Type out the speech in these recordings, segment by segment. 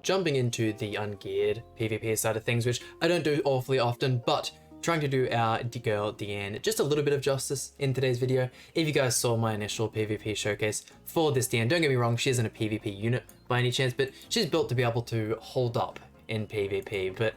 jumping into the ungeared PvP side of things, which I don't do awfully often, but trying to do our girl DIANE just a little bit of justice in today's video. If you guys saw my initial PvP showcase for this DIANE, don't get me wrong, she isn't a PvP unit by any chance, but she's built to be able to hold up in PvP. But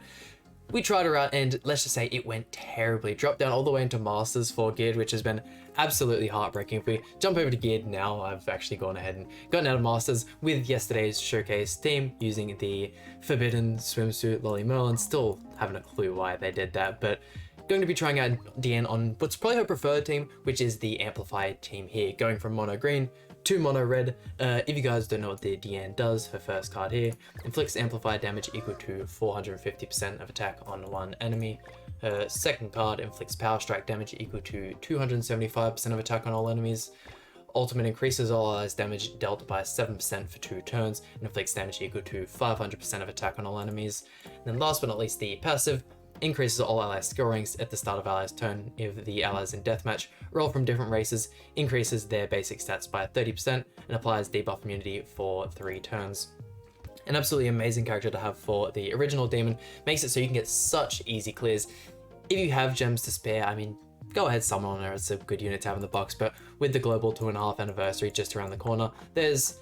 we tried her out and let's just say it went terribly. Dropped down all the way into Masters for Geared, which has been absolutely heartbreaking. If we jump over to Geared now, I've actually gone ahead and gotten out of Masters with yesterday's showcase team using the Forbidden Swimsuit Lolly Merlin. Still haven't a clue why they did that, but going to be trying out DIANE on what's probably her preferred team, which is the Amplify team here, going from mono green to mono red. If you guys don't know what the DIANE does, her first card here inflicts amplified damage equal to 450% of attack on one enemy. Her second card inflicts power strike damage equal to 275% of attack on all enemies. Ultimate increases all allies damage dealt by 7% for 2 turns and inflicts damage equal to 500% of attack on all enemies. And then last but not least, the passive increases all allies skill ranks at the start of allies turn. If the allies in deathmatch roll from different races, increases their basic stats by 30% and applies debuff immunity for 3 turns. An absolutely amazing character to have for the original demon, makes it so you can get such easy clears. If you have gems to spare, I mean, go ahead, summon on her, it's a good unit to have in the box, but with the global 2.5 anniversary just around the corner, there's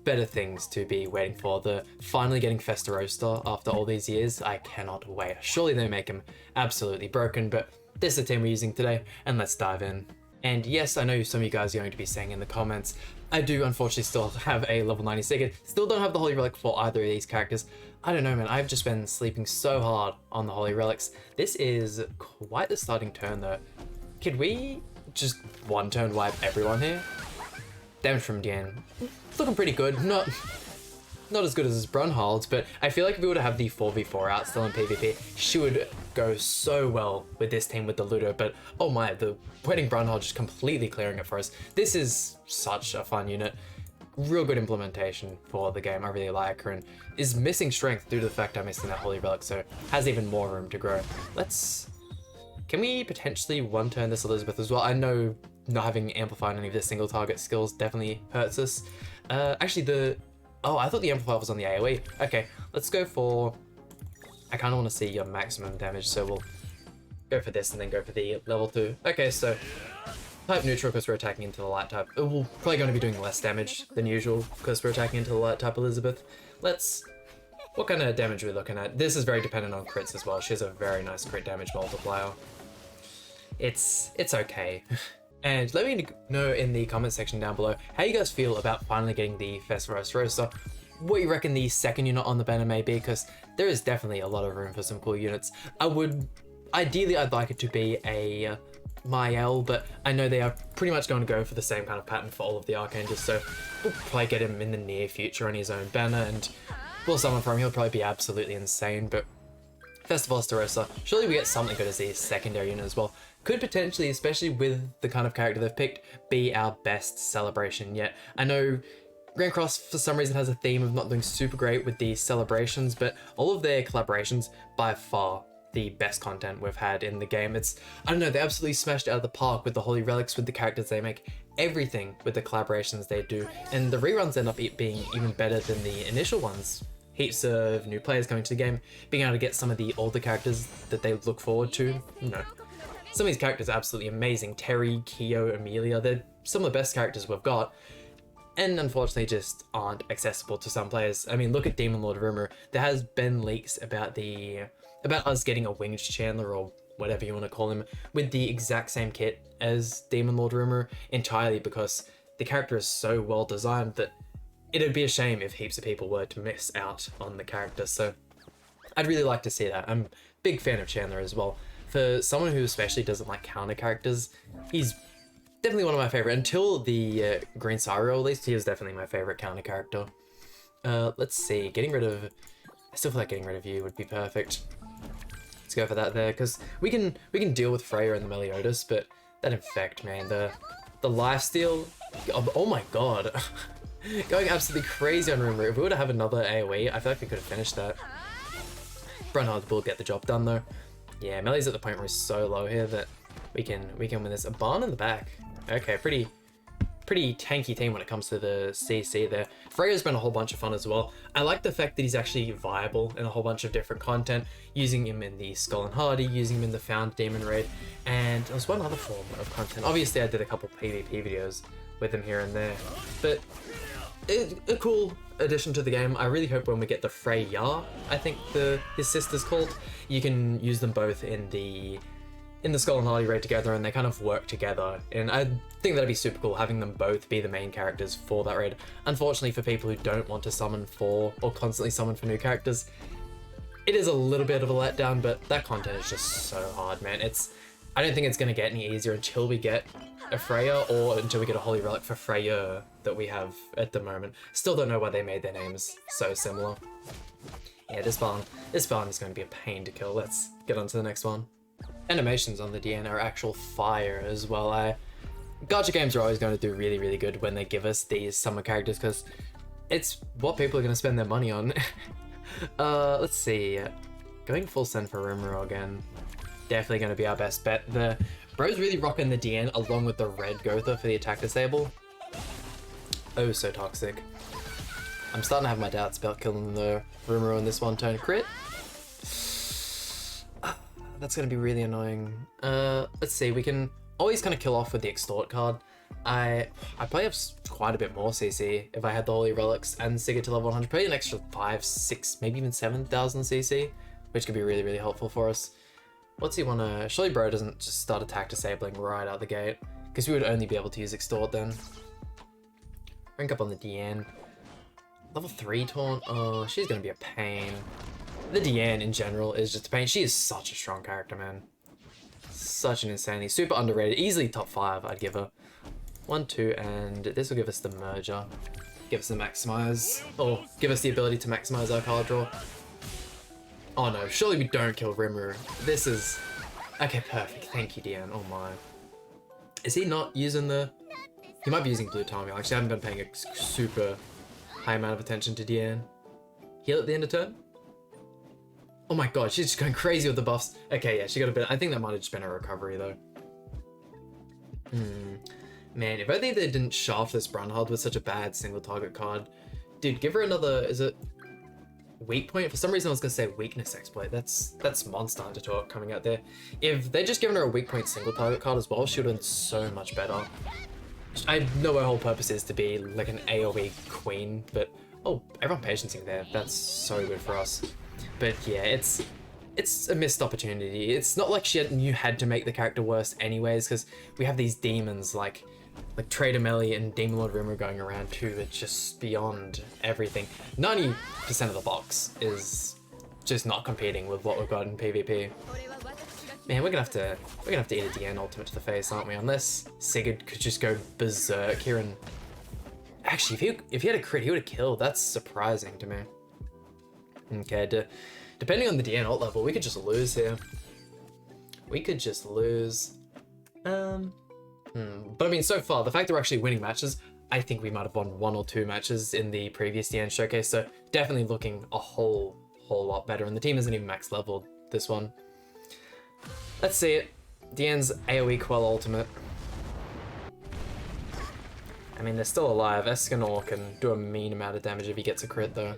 better things to be waiting for. The finally getting Festarosta after all these years, I cannot wait. Surely they make him absolutely broken, but this is the team we're using today, and let's dive in. And yes, I know some of you guys are going to be saying in the comments, I do unfortunately still have a level 90 Sigurd, still don't have the Holy Relic for either of these characters. I don't know, man, I've just been sleeping so hard on the Holy Relics. This is quite the starting turn though. Could we just one turn wipe everyone here? Damage from DIANE, looking pretty good. Not as good as Brunhild's, but I feel like if we were to have the 4v4 out still in PvP, she would go so well with this team with the Ludo. But oh my, the Wedding Brunhild just completely clearing it for us. This is such a fun unit. Real good implementation for the game. I really like her and is missing strength due to the fact I'm missing that Holy Relic, so has even more room to grow. Can we potentially one turn this Elizabeth as well? I know not having Amplify on any of the single target skills definitely hurts us. Actually I thought the Amplify was on the AoE. Okay, let's go for, I kind of want to see your maximum damage, so we'll go for this and then go for the level 2. Okay, so type neutral because we're attacking into the light type. We're probably going to be doing less damage than usual because we're attacking into the light type Elizabeth. What kind of damage are we looking at? This is very dependent on crits as well. She has a very nice crit damage multiplier. It's okay. And let me know in the comment section down below how you guys feel about finally getting the Festivus Roaster, what you reckon the second unit on the banner may be, because there is definitely a lot of room for some cool units. Ideally I'd like it to be a Mael, but I know they are pretty much going to go for the same kind of pattern for all of the Archangels, so we'll probably get him in the near future on his own banner, and we'll summon from him. He'll probably be absolutely insane, but Festival Starossa, surely we get something good as the secondary unit as well. Could potentially, especially with the kind of character they've picked, be our best celebration yet. I know Grand Cross for some reason has a theme of not doing super great with the celebrations, but all of their collaborations, by far the best content we've had in the game. I don't know, they absolutely smashed it out of the park with the Holy Relics, with the characters they make, everything with the collaborations they do, and the reruns end up being even better than the initial ones. Heaps of new players coming to the game, being able to get some of the older characters that they look forward to. You know, some of these characters are absolutely amazing. Terry, Kyo, Amelia, they're some of the best characters we've got, and unfortunately just aren't accessible to some players. I mean, look at Demon Lord Rumor. There has been leaks about us getting a Winged Chandler, or whatever you want to call him, with the exact same kit as Demon Lord Rumor, entirely because the character is so well designed that it'd be a shame if heaps of people were to miss out on the character. So I'd really like to see that. I'm a big fan of Chandler as well. For someone who especially doesn't like counter characters, he's definitely one of my favorite. Until the Green Sirio release, he was definitely my favorite counter character. Let's see, I still feel like getting rid of you would be perfect. Let's go for that there, because we can deal with Freya and the Meliodas, but that Infect, man, the lifesteal, oh my god. Going absolutely crazy on Rumor. If we were to have another AoE, I feel like we could have finished that. Brunhild will get the job done though. Yeah, Melly's at the point where he's so low here that we can win this. A barn in the back. Okay, pretty pretty tanky team when it comes to the CC there. Freya's been a whole bunch of fun as well. I like the fact that he's actually viable in a whole bunch of different content, using him in the Skull and Hardy, using him in the Found Demon Raid, and there was one other form of content. Obviously I did a couple PvP videos with him here and there, but a cool addition to the game. I really hope when we get the Freya, I think his sister's called, you can use them both in the Skull and Hardy raid together, and they kind of work together. And I think that'd be super cool, having them both be the main characters for that raid. Unfortunately, for people who don't want to summon for, or constantly summon for new characters, it is a little bit of a letdown, but that content is just so hard, man. I don't think it's going to get any easier until we get a Freya, or until we get a Holy Relic for Freya that we have at the moment. Still don't know why they made their names so similar. Yeah, this barn is going to be a pain to kill. Let's get on to the next one. Animations on the DIANE are actual fire as well. Gacha games are always going to do really, really good when they give us these summer characters, because it's what people are going to spend their money on. Let's see. Going full send for Rimuru again. Definitely going to be our best bet. The bro's really rocking the DIANE along with the red Gotha for the attack disable. Oh, so toxic. I'm starting to have my doubts about killing the Rimuru in this one turn crit. That's going to be really annoying. Let's see, we can always kind of kill off with the Extort card. I probably have quite a bit more CC if I had the Holy Relics and Sigurd to level 100. Probably an extra 5, 6, maybe even 7,000 CC, which could be really, really helpful for us. What's he want to... Surely bro doesn't just start attack disabling right out the gate, because we would only be able to use Extort then. Rank up on the DIANE. Level 3 taunt. Oh, she's going to be a pain. The DIANE in general is just a pain. She is such a strong character, man. Such an insanely super underrated. Easily top 5, I'd give her. 1, 2, and this will give us the merger. Give us the maximize. Or give us the ability to maximize our card draw. Oh no, surely we don't kill Rimuru. This is... Okay, perfect. Thank you, DIANE. Oh my. Is he not using the... He might be using blue timing. Actually, I haven't been paying a super high amount of attention to DIANE. Heal at the end of turn? Oh my god, she's just going crazy with the buffs. Okay, yeah, she got a bit... I think that might have just been a recovery, though. Man, if only they didn't shaft this Brunhard with such a bad single target card. Dude, give her another... Is it... Weak point? For some reason I was going to say weakness exploit. That's Monster Hunter talk coming out there. If they'd just given her a weak point single target card as well, she would have been so much better. I know her whole purpose is to be like an AoE queen, but... Oh, everyone patiencing there. That's so good for us. But yeah, it's a missed opportunity. It's not like you had to make the character worse anyways, because we have these demons like Trader Melly and Demon Lord Rimuru going around too. It's just beyond everything. 90% of the box is just not competing with what we've got in PvP. Man, we're gonna have to eat a DIANE ultimate to the face, aren't we? Unless Sigurd could just go berserk here and... Actually, if he had a crit, he would have killed. That's surprising to me. Okay, depending on the DIANE ult level, we could just lose here. We could just lose. But I mean, so far, the fact that we're actually winning matches, I think we might have won 1 or 2 matches in the previous DIANE showcase, so definitely looking a whole lot better, and the team isn't even max leveled this one. Let's see it. DIANE's AoE Quell ultimate. I mean, they're still alive. Escanor can do a mean amount of damage if he gets a crit, though.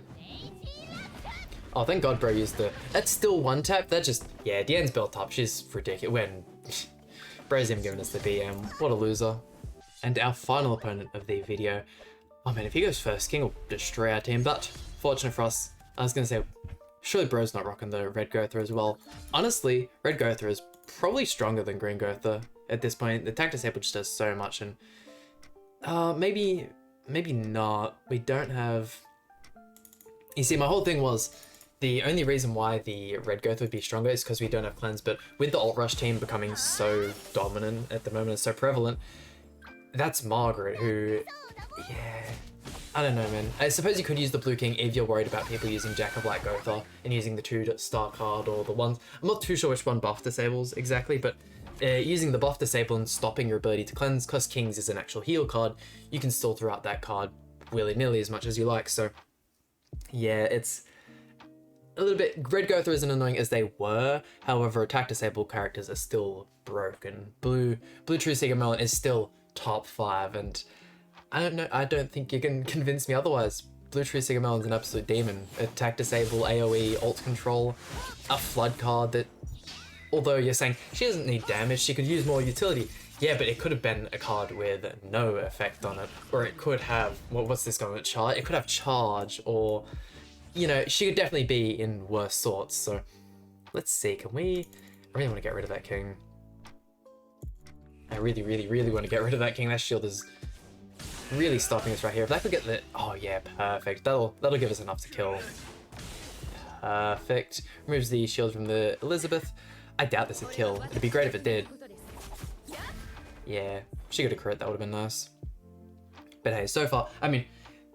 Oh, thank God bro used the... That's still one tap? That just... Yeah, DIANE's built up. She's ridiculous. When... Bro's even giving us the BM. What a loser. And our final opponent of the video. Oh man, if he goes first, King will destroy our team. But, fortunate for us, I was going to say, surely bro's not rocking the red Gotha as well. Honestly, red Gotha is probably stronger than green Gotha at this point. The attack disable just does so much, and... maybe not. We don't have... You see, my whole thing was... The only reason why the red Gotha would be stronger is because we don't have cleanse, but with the alt rush team becoming so dominant at the moment and so prevalent, that's Margaret who, yeah, I don't know, man. I suppose you could use the Blue King if you're worried about people using Jack of Light Gotha and using the 2-star card or the ones. I'm not too sure which one buff disables exactly, but using the buff disable and stopping your ability to cleanse, because Kings is an actual heal card, you can still throw out that card willy-nilly as much as you like. So yeah, it's a little bit... Red Gotha isn't annoying as they were, however attack disabled characters are still broken. Blue True Sigurd Melon is still top 5, and I don't know. I don't think you can convince me otherwise. Blue Tree Sigamelon's an absolute demon. Attack, disable, AoE, alt control, a flood card that, although you're saying she doesn't need damage, she could use more utility. Yeah, but it could have been a card with no effect on it, or it could have, what's this going with charge? It could have charge, or, you know, she could definitely be in worse sorts. So let's see, can we, I really want to get rid of that king. I really, really, really want to get rid of that king. That shield is really stopping us right here. If that could get the, oh yeah, perfect. That'll give us enough to kill. Perfect. Removes the shield from the Elizabeth. I doubt this would kill. It'd be great if it did. Yeah, she got a crit, that would have been nice. But hey, so far, I mean,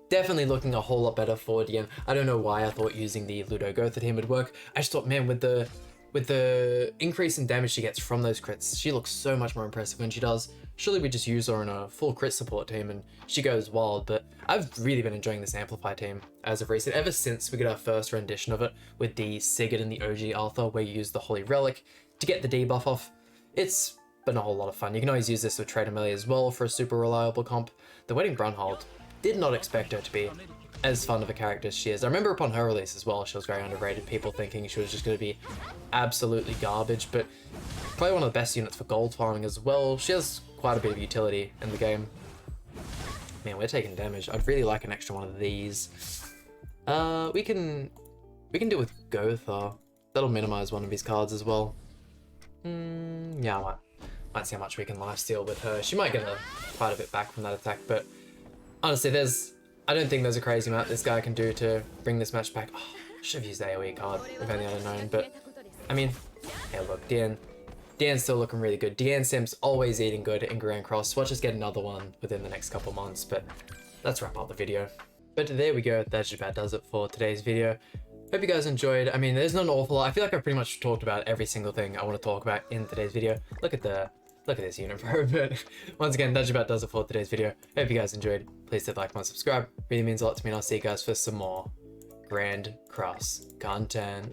definitely looking a whole lot better for DIANE. I don't know why I thought using the Ludo Gotha team would work. I just thought, man, with the increase in damage she gets from those crits, she looks so much more impressive when she does. Surely we just use her on a full crit support team and she goes wild, but I've really been enjoying this Amplify team as of recent, ever since we got our first rendition of it with the Sigurd and the OG Alpha, where you use the Holy Relic to get the debuff off. It's been a whole lot of fun. You can always use this with Trader Melee as well for a super reliable comp. The Wedding Brunhold, did not expect her to be as fun of a character as she is. I remember upon her release as well, she was very underrated, people thinking she was just going to be absolutely garbage, but probably one of the best units for gold farming as well. She has quite a bit of utility in the game. Man, we're taking damage. I'd really like an extra one of these. We can do it with Gotha. That'll minimize one of his cards as well. Yeah, I might see how much we can lifesteal with her. She might get quite a bit back from that attack, but honestly, I don't think there's a crazy amount this guy can do to bring this match back. Oh, I should have used the AoE card, if only I'd have known, but I mean, yeah, look, DIANE's still looking really good. DIANE Sim's always eating good in Grand Cross. Watch us get another one within the next couple months, but let's wrap up the video. But there we go, that just about does it for today's video. Hope you guys enjoyed. I mean, there's not an awful lot. I feel like I've pretty much talked about every single thing I want to talk about in today's video. Look at this unit, bro. But once again, that just about does it for today's video. Hope you guys enjoyed. Please hit like and subscribe. Really means a lot to me, and I'll see you guys for some more Grand Cross content.